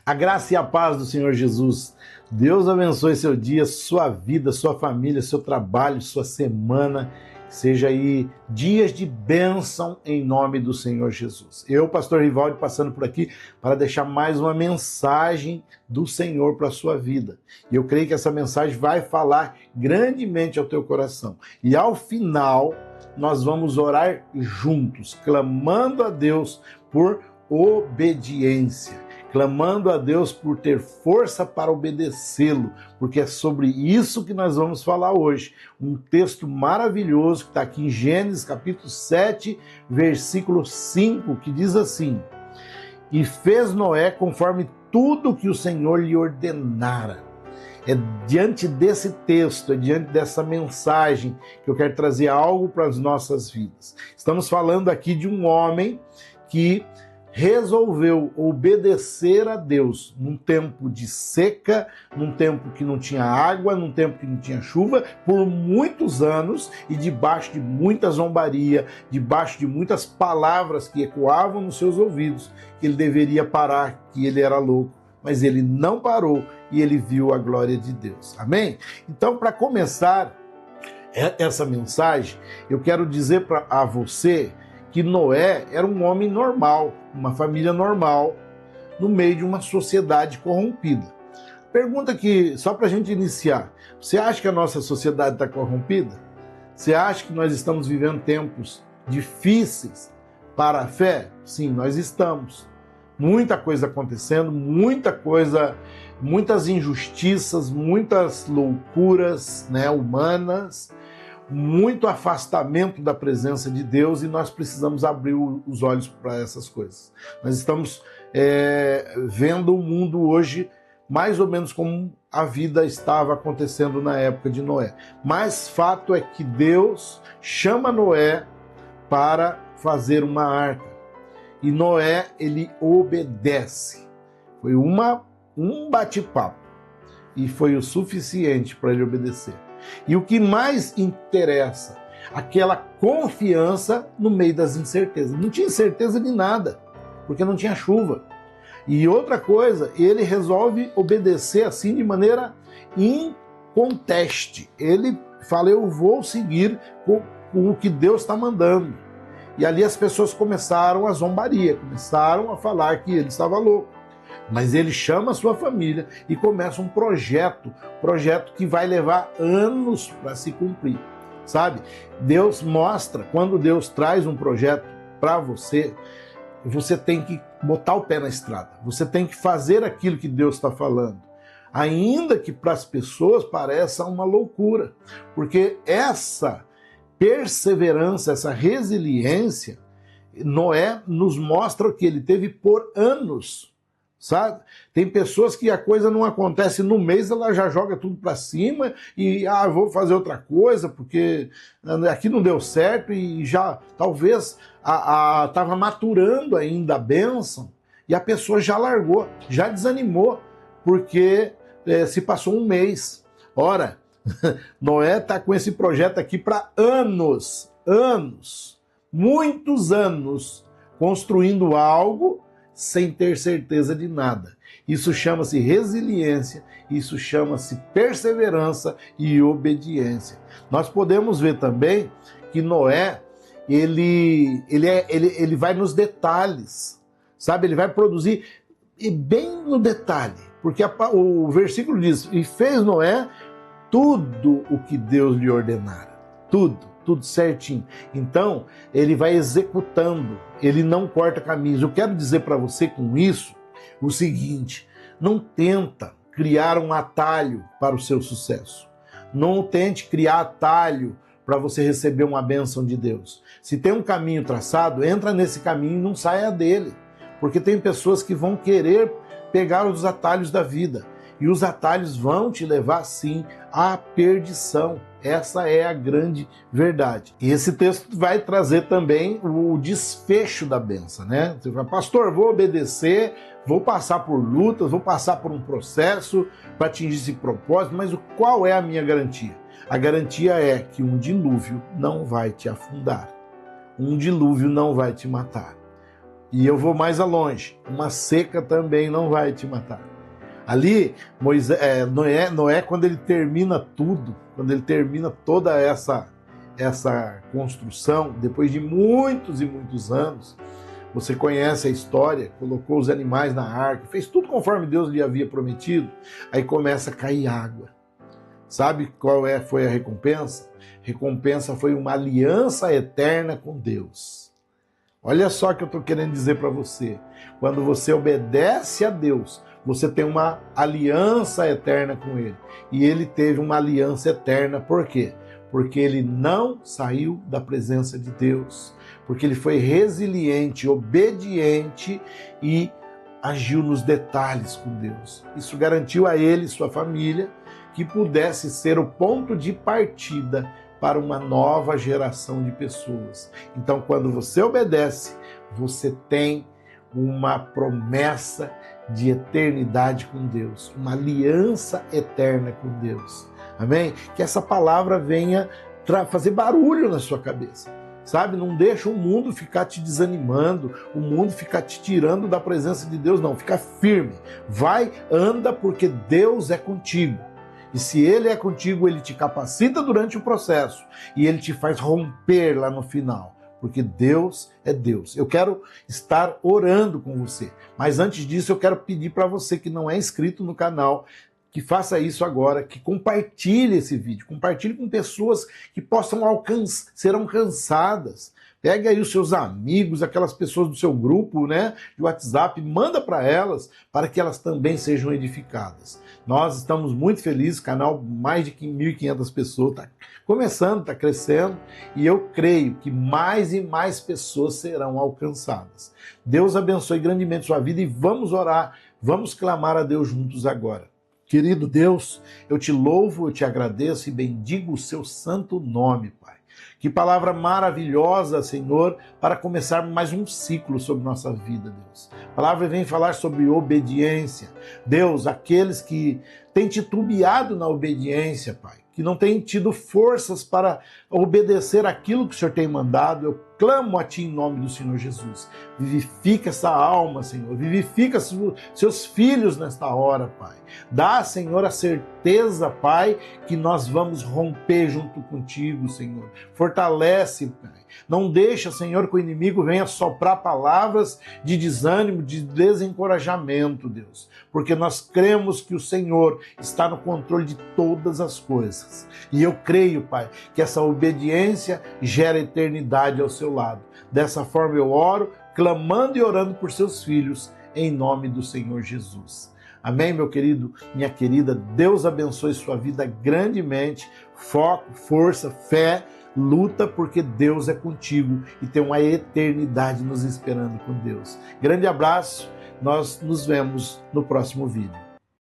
A graça e a paz do Senhor Jesus. Deus abençoe seu dia, sua vida, sua família, seu trabalho, sua semana. Seja aí dias de bênção em nome do Senhor Jesus. Eu, pastor Rivaldi, passando por aqui para deixar mais uma mensagem do Senhor para a sua vida. E eu creio que essa mensagem vai falar grandemente ao teu coração. E ao final, nós vamos orar juntos, clamando a Deus por obediência. Clamando a Deus por ter força para obedecê-lo, porque é sobre isso que nós vamos falar hoje. Um texto maravilhoso que está aqui em Gênesis capítulo 7, versículo 5, que diz assim: E fez Noé conforme tudo que o Senhor lhe ordenara. É diante desse texto, é diante dessa mensagem que eu quero trazer algo para as nossas vidas. Estamos falando aqui de um homem que resolveu obedecer a Deus num tempo de seca, num tempo que não tinha água, num tempo que não tinha chuva, por muitos anos e debaixo de muita zombaria, debaixo de muitas palavras que ecoavam nos seus ouvidos, que ele deveria parar, que ele era louco, mas ele não parou e ele viu a glória de Deus. Amém? Então, para começar essa mensagem, eu quero dizer a você que Noé era um homem normal, uma família normal, no meio de uma sociedade corrompida. Pergunta que, só para a gente iniciar, você acha que a nossa sociedade está corrompida? Você acha que nós estamos vivendo tempos difíceis para a fé? Sim, nós estamos. Muita coisa acontecendo, muitas injustiças, muitas loucuras, humanas, muito afastamento da presença de Deus, e nós precisamos abrir os olhos para essas coisas. Nós estamos vendo o mundo hoje mais ou menos como a vida estava acontecendo na época de Noé. Mas fato é que Deus chama Noé para fazer uma arca. E Noé, ele obedece. Foi um bate-papo. E foi o suficiente para ele obedecer. E o que mais interessa, aquela confiança no meio das incertezas. Não tinha certeza de nada, porque não tinha chuva. E outra coisa, ele resolve obedecer assim de maneira inconteste. Ele fala, eu vou seguir com o que Deus está mandando. E ali as pessoas começaram a zombaria, começaram a falar que ele estava louco. Mas ele chama a sua família e começa um projeto que vai levar anos para se cumprir, sabe? Deus mostra, quando Deus traz um projeto para você, você tem que botar o pé na estrada, você tem que fazer aquilo que Deus está falando, ainda que para as pessoas pareça uma loucura, porque essa perseverança, essa resiliência, Noé nos mostra o que ele teve por anos. Sabe? Tem pessoas que a coisa não acontece no mês, ela já joga tudo para cima e vou fazer outra coisa porque aqui não deu certo, e já talvez estava maturando ainda a bênção e a pessoa já largou, já desanimou porque se passou um mês. Ora, Noé está com esse projeto aqui para anos, muitos anos, construindo algo sem ter certeza de nada. Isso chama-se resiliência, isso chama-se perseverança e obediência. Nós podemos ver também que Noé, ele vai nos detalhes, sabe? Ele vai produzir e bem no detalhe, porque o versículo diz, e fez Noé tudo o que Deus lhe ordenara, tudo certinho. Então, ele vai executando, ele não corta caminhos. Eu quero dizer para você com isso o seguinte: não tenta criar um atalho para o seu sucesso. Não tente criar atalho para você receber uma bênção de Deus. Se tem um caminho traçado, entra nesse caminho e não saia dele. Porque tem pessoas que vão querer pegar os atalhos da vida. E os atalhos vão te levar, sim, à perdição. Essa é a grande verdade. E esse texto vai trazer também o desfecho da bênção, né? Você fala, pastor, vou obedecer, vou passar por lutas, vou passar por um processo para atingir esse propósito, mas qual é a minha garantia? A garantia é que um dilúvio não vai te afundar. Um dilúvio não vai te matar. E eu vou mais longe. Uma seca também não vai te matar. Ali, Noé, quando ele termina tudo, quando ele termina toda essa construção, depois de muitos e muitos anos, você conhece a história, colocou os animais na arca, fez tudo conforme Deus lhe havia prometido, aí começa a cair água. Sabe qual foi a recompensa? A recompensa foi uma aliança eterna com Deus. Olha só o que eu estou querendo dizer para você. Quando você obedece a Deus, você tem uma aliança eterna com Ele. E Ele teve uma aliança eterna, por quê? Porque Ele não saiu da presença de Deus. Porque Ele foi resiliente, obediente e agiu nos detalhes com Deus. Isso garantiu a Ele e sua família que pudesse ser o ponto de partida para uma nova geração de pessoas. Então, quando você obedece, você tem uma promessa de eternidade com Deus, uma aliança eterna com Deus. Amém? Que essa palavra venha fazer barulho na sua cabeça. Sabe? Não deixa o mundo ficar te desanimando, o mundo ficar te tirando da presença de Deus, não. Fica firme. Vai, anda, porque Deus é contigo. E se Ele é contigo, Ele te capacita durante o processo e Ele te faz romper lá no final, porque Deus é Deus. Eu quero estar orando com você, mas antes disso eu quero pedir para você que não é inscrito no canal, que faça isso agora, que compartilhe esse vídeo, compartilhe com pessoas que possam ser alcançadas. Pegue aí os seus amigos, aquelas pessoas do seu grupo, né, de WhatsApp, manda para elas, para que elas também sejam edificadas. Nós estamos muito felizes, canal mais de 1.500 pessoas, está começando, está crescendo, e eu creio que mais e mais pessoas serão alcançadas. Deus abençoe grandemente sua vida e vamos orar, vamos clamar a Deus juntos agora. Querido Deus, eu te louvo, eu te agradeço e bendigo o seu santo nome, Pai. Que palavra maravilhosa, Senhor, para começar mais um ciclo sobre nossa vida, Deus. A palavra vem falar sobre obediência. Deus, aqueles que têm titubeado na obediência, Pai, que não têm tido forças para obedecer aquilo que o Senhor tem mandado, eu clamo a Ti em nome do Senhor Jesus. Vivifica essa alma, Senhor. Vivifica seus filhos nesta hora, Pai. Dá, Senhor, a certeza, Pai, que nós vamos romper junto contigo, Senhor. Fortalece, Pai. Não deixa, Senhor, que o inimigo venha soprar palavras de desânimo, de desencorajamento, Deus. Porque nós cremos que o Senhor está no controle de todas as coisas. E eu creio, Pai, que essa obediência gera eternidade ao seu lado. Dessa forma eu oro, clamando e orando por seus filhos, em nome do Senhor Jesus. Amém, meu querido, minha querida? Deus abençoe sua vida grandemente. Foco, força, fé, luta, porque Deus é contigo e tem uma eternidade nos esperando com Deus. Grande abraço, nós nos vemos no próximo vídeo.